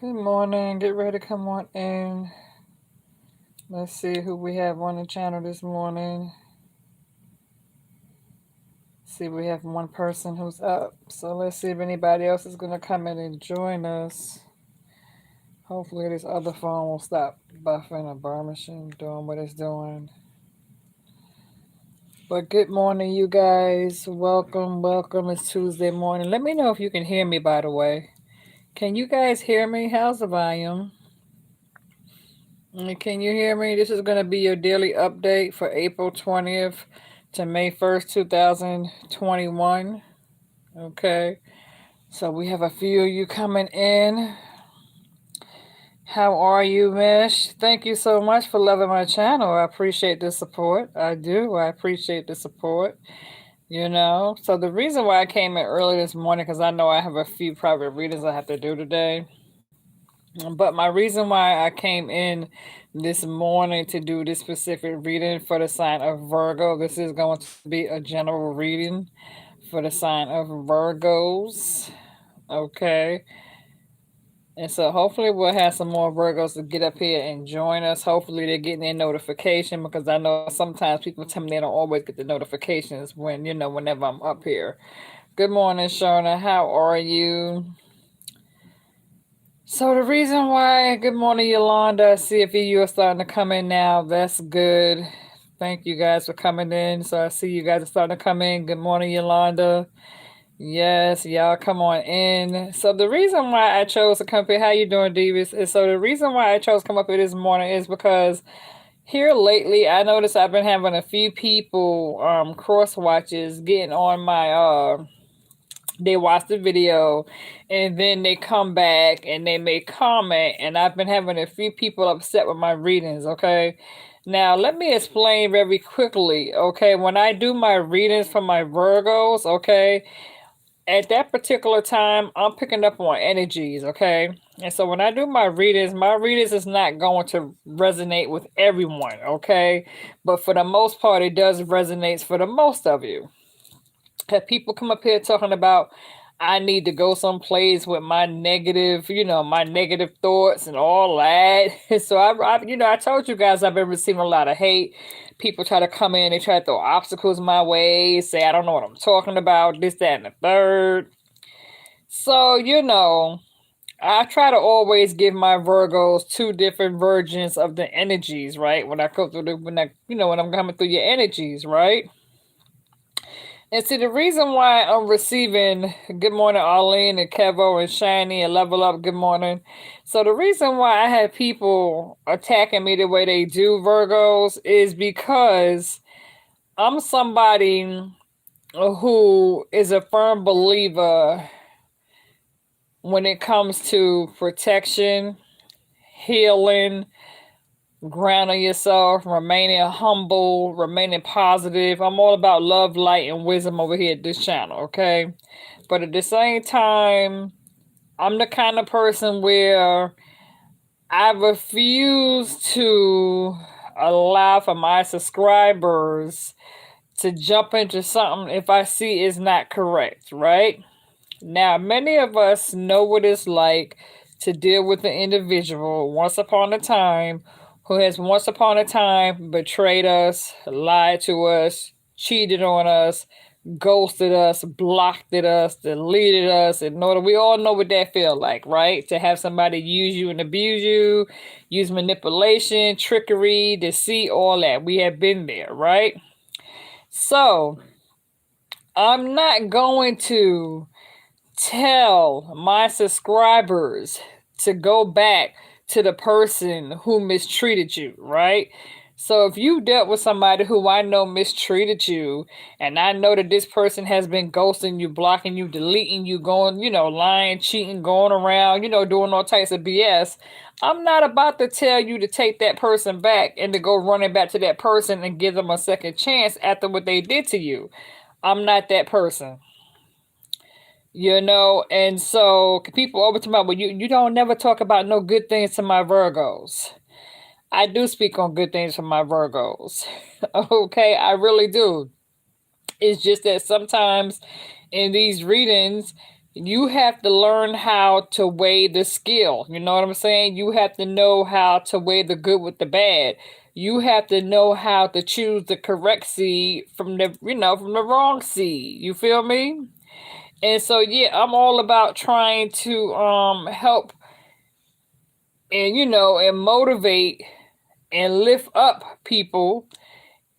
Good morning. Get ready to come on in. Let's see who we have on the channel this morning. See, we have one person who's up. So let's see if anybody else is going to come in and join us. Hopefully this other phone will stop buffering or burmishing, doing what it's doing. But good morning, you guys. Welcome. It's Tuesday morning. Let me know if you can hear me, by the way. Can you guys hear me? How's the volume? Can you hear me? This is going to be your daily update for April 20th to May 1st, 2021. Okay. So we have a few of you coming in. How are you, Mish? Thank you so much for loving my channel. I appreciate the support. I do. I appreciate the support. So the reason why I came in early this morning, because I know I have a few private readings I have to do today. But my reason why I came in this morning to do this specific reading for the sign of Virgo, this is going to be a general reading for the sign of Virgos. Okay. And so hopefully we'll have some more Virgos to get up here and join us. Hopefully they're getting their notification, because I know sometimes people tell me they don't always get the notifications whenever I'm up here. Good morning, Shona. How are you? So the reason why, good morning, Yolanda. I see a few of you are starting to come in now. That's good. Thank you guys for coming in. So I see you guys are starting to come in. Good morning, Yolanda. Yes, y'all come on in. So the reason why I chose to come up here, how you doing, Davis? And so the reason why I chose to come up here this morning is because here lately, I noticed I've been having a few people cross watches getting on my they watch the video and then they come back and they make comment, and I've been having a few people upset with my readings. Okay, now let me explain very quickly. Okay, when I do my readings for my Virgos, okay, at that particular time I'm picking up on energies. Okay, and so when I do my readings is not going to resonate with everyone. Okay, but for the most part it does resonate for the most of you. Have people come up here talking about I need to go someplace with my negative thoughts and all that. So I told you guys I've been receiving a lot of hate. People try to come in, they try to throw obstacles my way, say I don't know what I'm talking about, this, that, and the third. So I try to always give my Virgos two different versions of the energies, right? When I go through when I'm coming through your energies, right? And see, the reason why I'm receiving good morning, Arlene and Kevo and Shiny and Level Up, good morning. So the reason why I have people attacking me the way they do, Virgos, is because I'm somebody who is a firm believer when it comes to protection, healing, grounding yourself, remaining humble, remaining positive. I'm all about love, light, and wisdom over here at this channel, okay? But at the same time, I'm the kind of person where I refuse to allow for my subscribers to jump into something if I see is not correct, right? Now, many of us know what it's like to deal with an individual once upon a time who has once upon a time betrayed us, lied to us, cheated on us, ghosted us, blocked us, deleted us. In order, we all know what that feels like, right? To have somebody use you and abuse you, use manipulation, trickery, deceit, all that. We have been there, right? So I'm not going to tell my subscribers to go back to the person who mistreated you, right? So if you dealt with somebody who I know mistreated you, and I know that this person has been ghosting you, blocking you, deleting you, going, lying, cheating, going around, doing all types of BS, I'm not about to tell you to take that person back and to go running back to that person and give them a second chance after what they did to you. I'm not that person. And so people over to me, well, you don't never talk about no good things to my Virgos. I do speak on good things for my Virgos. Okay, I really do. It's just that sometimes in these readings, You have to learn how to weigh the scale. You know what I'm saying? You have to know how to weigh the good with the bad. You have to know how to choose the correct seed from the, from the wrong seed. You feel me? And so, yeah, I'm all about trying to help and, and motivate and lift up people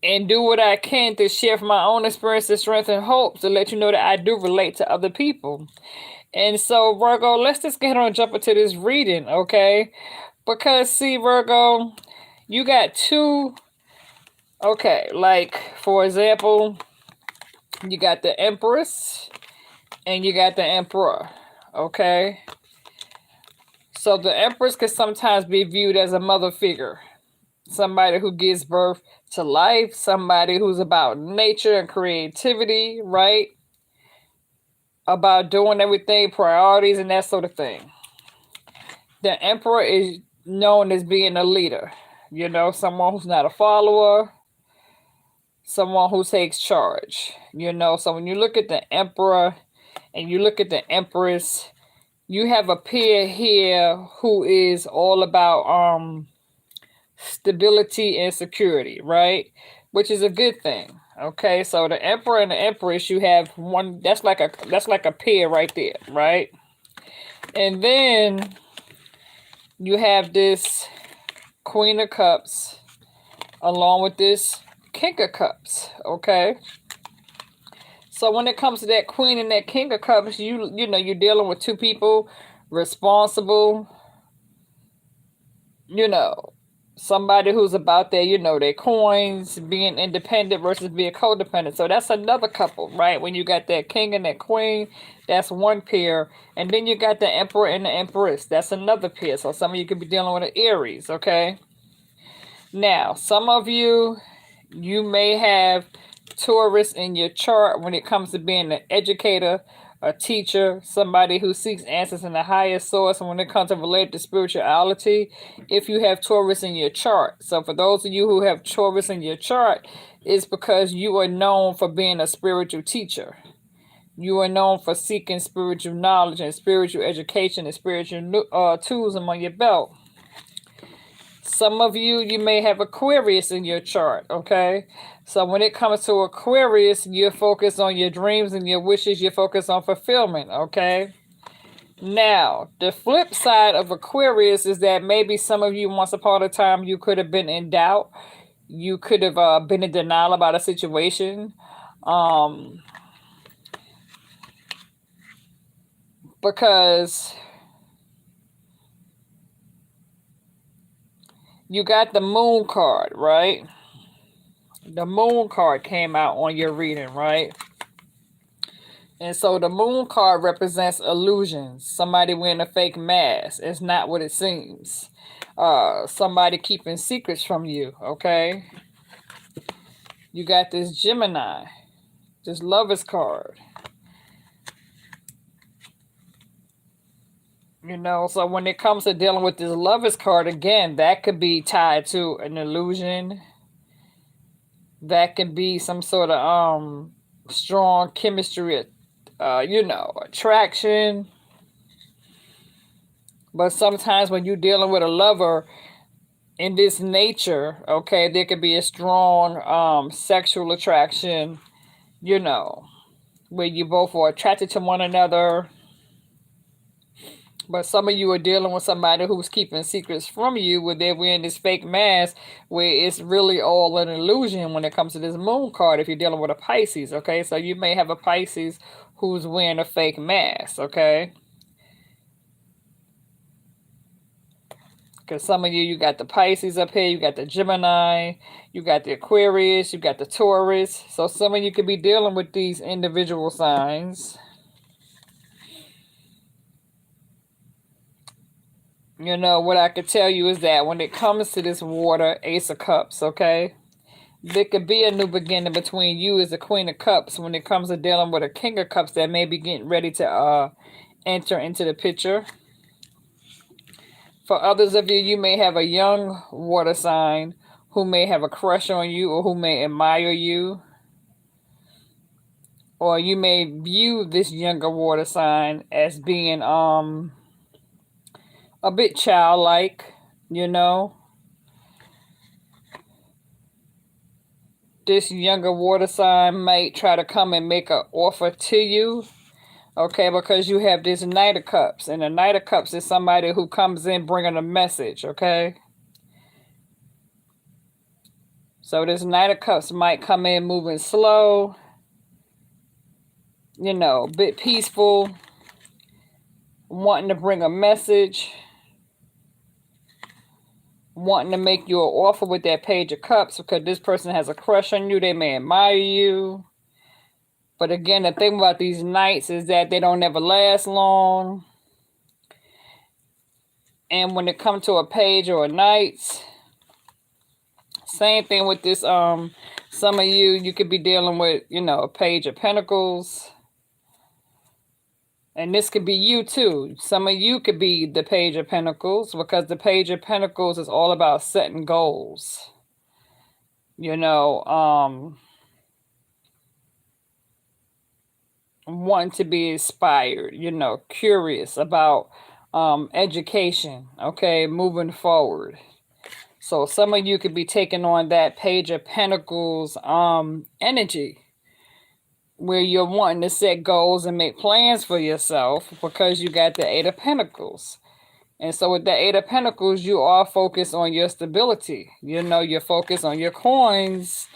and do what I can to share from my own experiences, strength, and hope to let you know that I do relate to other people. And so, Virgo, let's just get on and jump into this reading, okay? Because, see, Virgo, you got two, okay, like, for example, you got the Empress and you got the Emperor, okay? So the Empress can sometimes be viewed as a mother figure, somebody who gives birth to life, somebody who's about nature and creativity, right? About doing everything, priorities, and that sort of thing. The Emperor is known as being a leader, someone who's not a follower, someone who takes charge, So when you look at the Emperor and you look at the Empress, you have a pair here who is all about stability and security, right? Which is a good thing. Okay, so the Emperor and the Empress, you have one that's like a pair right there, right? And then you have this Queen of Cups along with this King of Cups, okay? So when it comes to that Queen and that King of Cups, you're dealing with two people responsible, somebody who's about their coins, being independent versus being codependent. So that's another couple, right? When you got that king and that queen, that's one pair. And then you got the emperor and the empress. That's another pair. So some of you could be dealing with an Aries, okay? Now, some of you may have Taurus in your chart when it comes to being an educator, a teacher, somebody who seeks answers in the highest source. And when it comes to related to spirituality, if you have Taurus in your chart. So for those of you who have Taurus in your chart, it's because you are known for being a spiritual teacher. You are known for seeking spiritual knowledge and spiritual education and spiritual tools among your belt. Some of you may have Aquarius in your chart, okay? So when it comes to Aquarius, you're focused on your dreams and your wishes. You're focused on fulfillment, okay? Now, the flip side of Aquarius is that maybe some of you, once upon a time, you could have been in doubt. You could have been in denial about a situation. Because you got the Moon card, right? The Moon card came out on your reading, right? And so the Moon card represents illusions. Somebody wearing a fake mask. It's not what it seems. Somebody keeping secrets from you, okay? You got this Gemini, this Lovers card. So when it comes to dealing with this Lovers card, again, that could be tied to an illusion. That can be some sort of strong chemistry, attraction. But sometimes when you're dealing with a lover in this nature, okay, there could be a strong sexual attraction, where you both are attracted to one another. But some of you are dealing with somebody who's keeping secrets from you, where they're wearing this fake mask, where it's really all an illusion when it comes to this Moon card, if you're dealing with a Pisces, okay? So you may have a Pisces who's wearing a fake mask, okay? Because some of you got the Pisces up here, you got the Gemini, you got the Aquarius, you got the Taurus. So some of you could be dealing with these individual signs. What I could tell you is that when it comes to this water, Ace of Cups, okay? There could be a new beginning between you as the Queen of Cups when it comes to dealing with a King of Cups that may be getting ready to enter into the picture. For others of you, you may have a young water sign who may have a crush on you or who may admire you. or you may view this younger water sign as being a bit childlike, you know. This younger water sign might try to come and make an offer to you, okay, because you have this Knight of Cups, and the Knight of Cups is somebody who comes in bringing a message, okay. So this Knight of Cups might come in moving slow, you know, a bit peaceful, wanting to bring a message, wanting to make you an offer with that Page of Cups, because this person has a crush on you. They may admire you. But again, the thing about these Knights is that they don't ever last long. And when it comes to a Page or a Knight, same thing with this. Some of you could be dealing with, you know, a Page of Pentacles. And this could be you too. Some of you could be the Page of Pentacles, because the Page of Pentacles is all about setting goals. You know, wanting to be inspired, you know, curious about education, okay, moving forward. So some of you could be taking on that Page of Pentacles energy, where you're wanting to set goals and make plans for yourself, because you got the Eight of Pentacles. And so with the Eight of Pentacles, you are focused on your stability. You know, you're focused on your coins.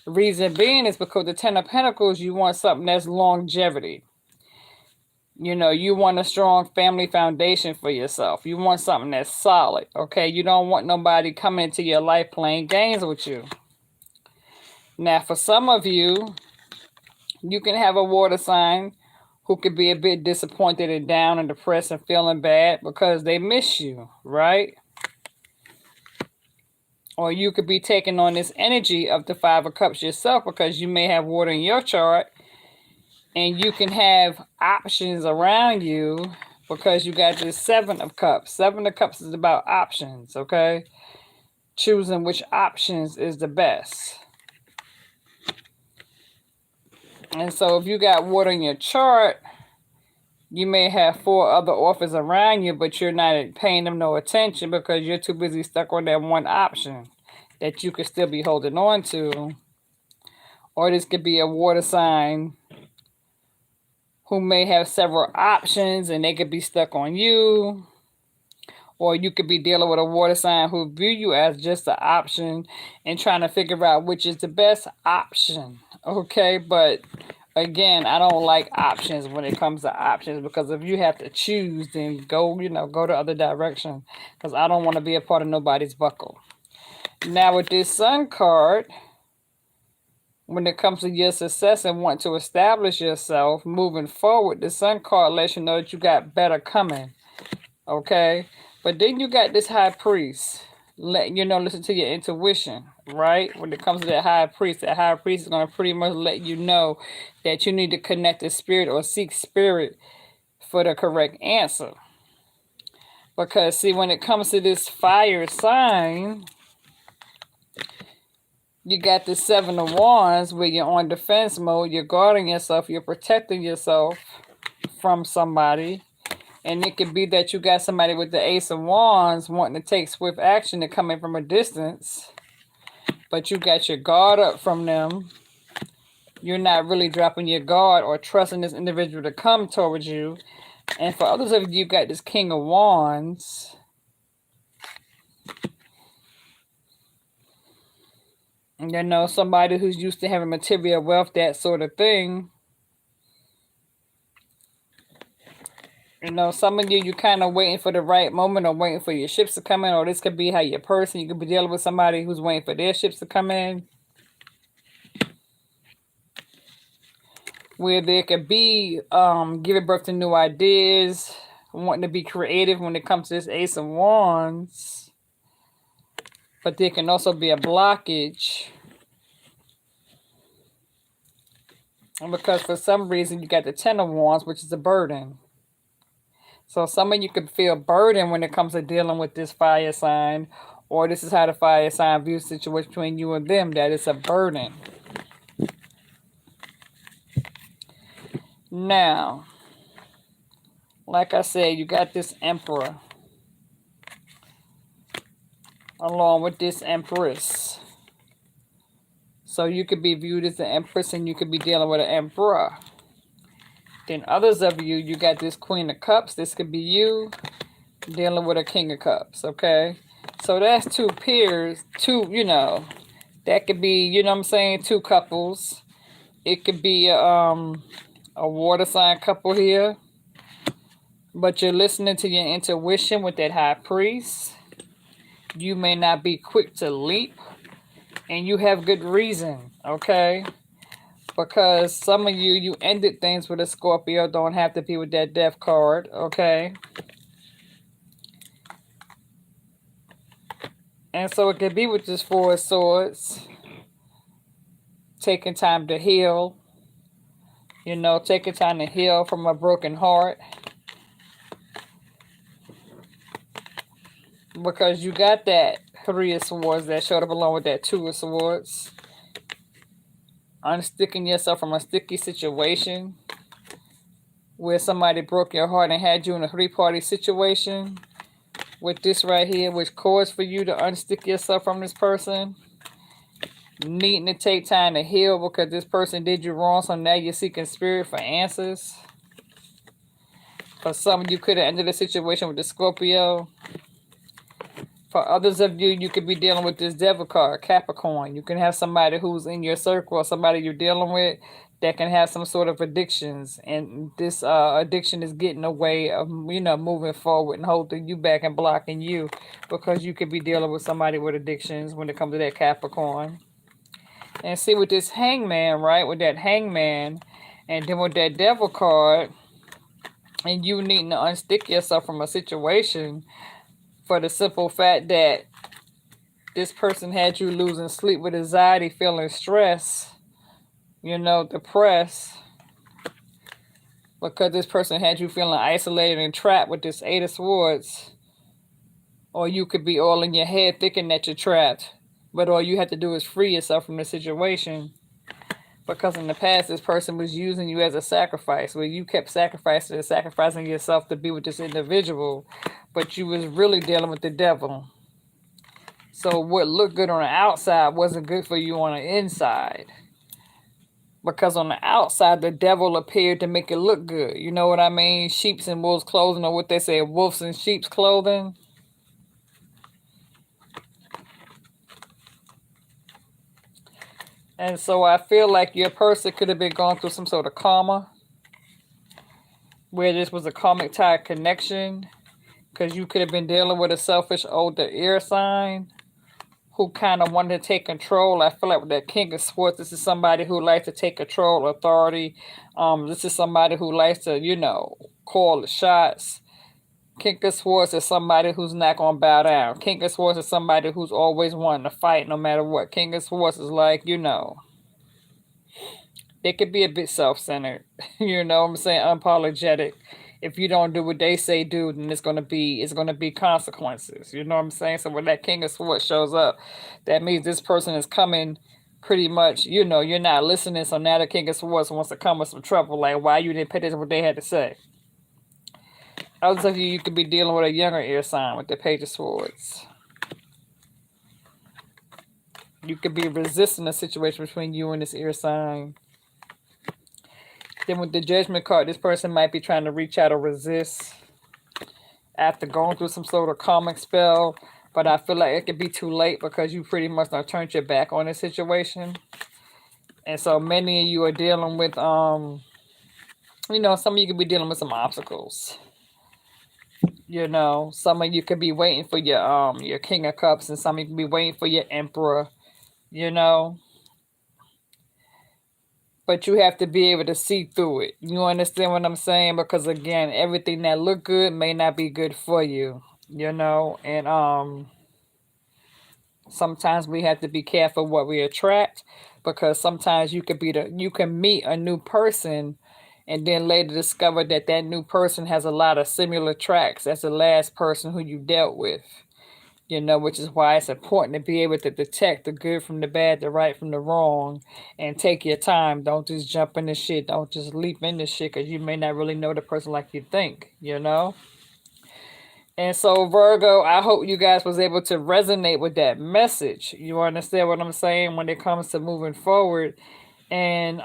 Reason being is because the Ten of Pentacles, you want something that's longevity. You know, you want a strong family foundation for yourself. You want something that's solid, okay? You don't want nobody coming into your life playing games with you. Now, for some of you, you can have a water sign who could be a bit disappointed and down and depressed and feeling bad because they miss you, right? Or you could be taking on this energy of the Five of Cups yourself, because you may have water in your chart, and you can have options around you because you got this Seven of Cups. Seven of Cups is about options, okay? Choosing which options is the best. And so if you got water in your chart, you may have 4 other offers around you, but you're not paying them no attention because you're too busy stuck on that one option that you could still be holding on to. Or this could be a water sign who may have several options and they could be stuck on you. Or you could be dealing with a water sign who view you as just an option and trying to figure out which is the best option. Okay, but again, I don't like options when it comes to options, because if you have to choose, then go, you know, go the other direction, because I don't want to be a part of nobody's buckle. Now with this Sun card, when it comes to your success and want to establish yourself moving forward, the Sun card lets you know that you got better coming, okay? But then you got this High Priest letting you know, listen to your intuition, right? When it comes to that High Priest is going to pretty much let you know that you need to connect to Spirit or seek Spirit for the correct answer. Because, see, when it comes to this fire sign, you got the Seven of Wands where you're on defense mode, you're guarding yourself, you're protecting yourself from somebody. And it could be that you got somebody with the Ace of Wands wanting to take swift action to come in from a distance, but you got your guard up from them. You're not really dropping your guard or trusting this individual to come towards you. And for others of you, you got this King of Wands. You know, somebody who's used to having material wealth, that sort of thing. You know, some of you kind of waiting for the right moment or waiting for your ships to come in, or this could be how your person, you could be dealing with somebody who's waiting for their ships to come in. Where there could be giving birth to new ideas, wanting to be creative when it comes to this Ace of Wands. But there can also be a blockage. Because for some reason you got the Ten of Wands, which is a burden. So some of you could feel burdened when it comes to dealing with this fire sign, or this is how the fire sign views the situation between you and them, that it's a burden. Now, like I said, you got this Emperor along with this Empress. So you could be viewed as the Empress and you could be dealing with an Emperor. Then others of you, you got this Queen of Cups. This could be you dealing with a King of Cups, okay? So that's two pairs, that could be, what I'm saying, two couples. It could be a water sign couple here. But you're listening to your intuition with that High Priest. You may not be quick to leap. And you have good reason, okay? Because some of you, you ended things with a Scorpio. Don't have to be with that Death card, okay? And so it could be with this Four of Swords. Taking time to heal. Taking time to heal from a broken heart. Because you got that Three of Swords that showed up along with that Two of Swords. Unsticking yourself from a sticky situation where somebody broke your heart and had you in a three-party situation. With this right here, which caused for you to unstick yourself from this person. Needing to take time to heal because this person did you wrong, so now you're seeking spirit for answers. For some of you could have ended the situation with the Scorpio. For others of you, you could be dealing with this Devil card, Capricorn. You can have somebody who's in your circle or somebody you're dealing with that can have some sort of addictions. And this addiction is getting away of, moving forward and holding you back and blocking you. Because you could be dealing with somebody with addictions when it comes to that Capricorn. And see with this Hangman, right? With that Hangman and then with that Devil card. And you needing to unstick yourself from a situation. For the simple fact that this person had you losing sleep with anxiety, feeling stress, depressed. Because this person had you feeling isolated and trapped with this Eight of Swords. Or you could be all in your head thinking that you're trapped. But all you have to do is free yourself from the situation. Because in the past, this person was using you as a sacrifice. Where you kept sacrificing yourself to be with this individual. But you was really dealing with the devil. So what looked good on the outside wasn't good for you on the inside. Because on the outside, the devil appeared to make it look good. You know what I mean? Sheep's and wolves' clothing, or what they say, wolves and sheep's clothing. And so I feel like your person could have been going through some sort of karma. Where this was a karmic tie connection. Because you could have been dealing with a selfish older air sign who kind of wanted to take control. I feel like with that King of Swords, this is somebody who likes to take control, authority. This is somebody who likes to, call the shots. King of Swords is somebody who's not going to bow down. King of Swords is somebody who's always wanting to fight no matter what. King of Swords is like, they could be a bit self-centered. You know what I'm saying? Unapologetic. If you don't do what they say do, then it's gonna be consequences. You know what I'm saying? So when that King of Swords shows up, that means this person is coming pretty much, you're not listening. So now the King of Swords wants to come with some trouble. Like, why you didn't pay attention to what they had to say? Others of you could be dealing with a younger air sign with the Page of Swords. You could be resisting a situation between you and this air sign. Then with the Judgment card, this person might be trying to reach out or resist after going through some sort of karmic spell. But I feel like it could be too late because you pretty much not turned your back on this situation. And so many of you are dealing with, some of you could be dealing with some obstacles. Some of you could be waiting for your King of Cups, and some of you could be waiting for your Emperor, But you have to be able to see through it. You understand what I'm saying? Because again, everything that look good may not be good for you. And sometimes we have to be careful what we attract, because sometimes you can meet a new person and then later discover that that new person has a lot of similar tracks as the last person who you dealt with. You know, which is why it's important to be able to detect the good from the bad, the right from the wrong, and take your time. Don't just jump into shit. Don't just leap into shit because you may not really know the person like you think, you know? And so Virgo, I hope you guys was able to resonate with that message. You understand what I'm saying when it comes to moving forward and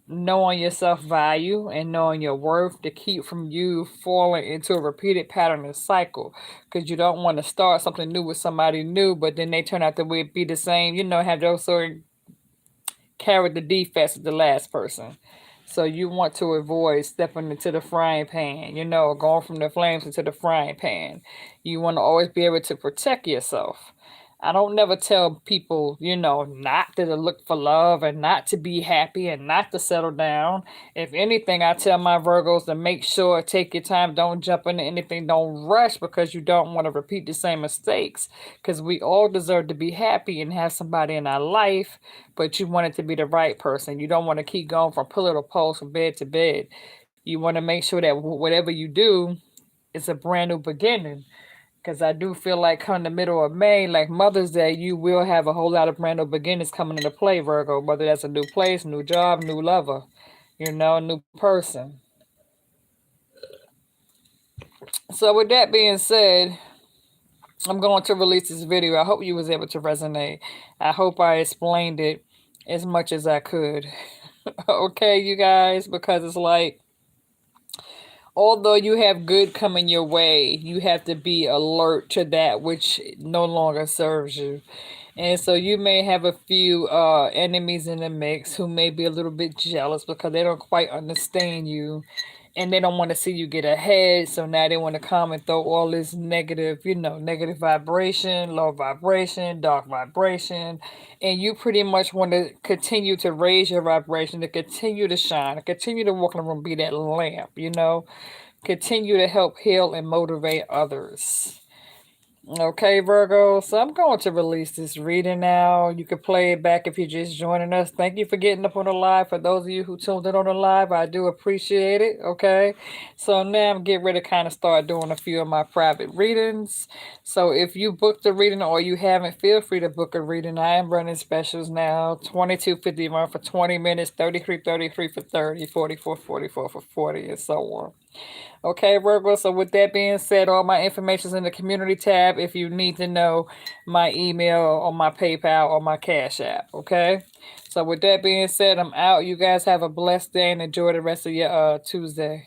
knowing your self value and knowing your worth to keep from you falling into a repeated pattern and cycle, because you don't want to start something new with somebody new but then they turn out to be the same, you know, have those sort of character defects of the last person. So you want to avoid stepping into the frying pan, you know, going from the flames into the frying pan. You want to always be able to protect yourself. I don't never tell people, you know, not to look for love and not to be happy and not to settle down. If anything, I tell my Virgos to make sure, take your time, don't jump into anything, don't rush because you don't want to repeat the same mistakes. Because we all deserve to be happy and have somebody in our life, but you want it to be the right person. You don't want to keep going from pillar to post, from bed to bed. You want to make sure that whatever you do is a brand new beginning. Because I do feel like come the middle of May, like Mother's Day, you will have a whole lot of brand new beginnings coming into play, Virgo. Whether that's a new place, new job, new lover, you know, a new person. So with that being said, I'm going to release this video. I hope you was able to resonate. I hope I explained it as much as I could. Okay, you guys, because it's like, although you have good coming your way, you have to be alert to that which no longer serves you. And so you may have a few enemies in the mix who may be a little bit jealous because they don't quite understand you and they don't want to see you get ahead. So now they want to come and throw all this negative, you know, negative vibration, low vibration, dark vibration. And you pretty much want to continue to raise your vibration, to continue to shine, to continue to walk in the room, be that lamp, you know, continue to help heal and motivate others. Okay, Virgo. So I'm going to release this reading now. You can play it back if you're just joining us. Thank you for getting up on the live. For those of you who tuned in on the live, I do appreciate it. Okay. So now I'm getting ready to kind of start doing a few of my private readings. So if you booked a reading or you haven't, feel free to book a reading. I am running specials now. 22.51 for 20 minutes, 33.33 for 30, 44.44 for 40, and so on. Okay, Virgo, so with that being said, all my information is in the community tab if you need to know my email or my PayPal or my Cash App, okay? So with that being said, I'm out. You guys have a blessed day and enjoy the rest of your Tuesday.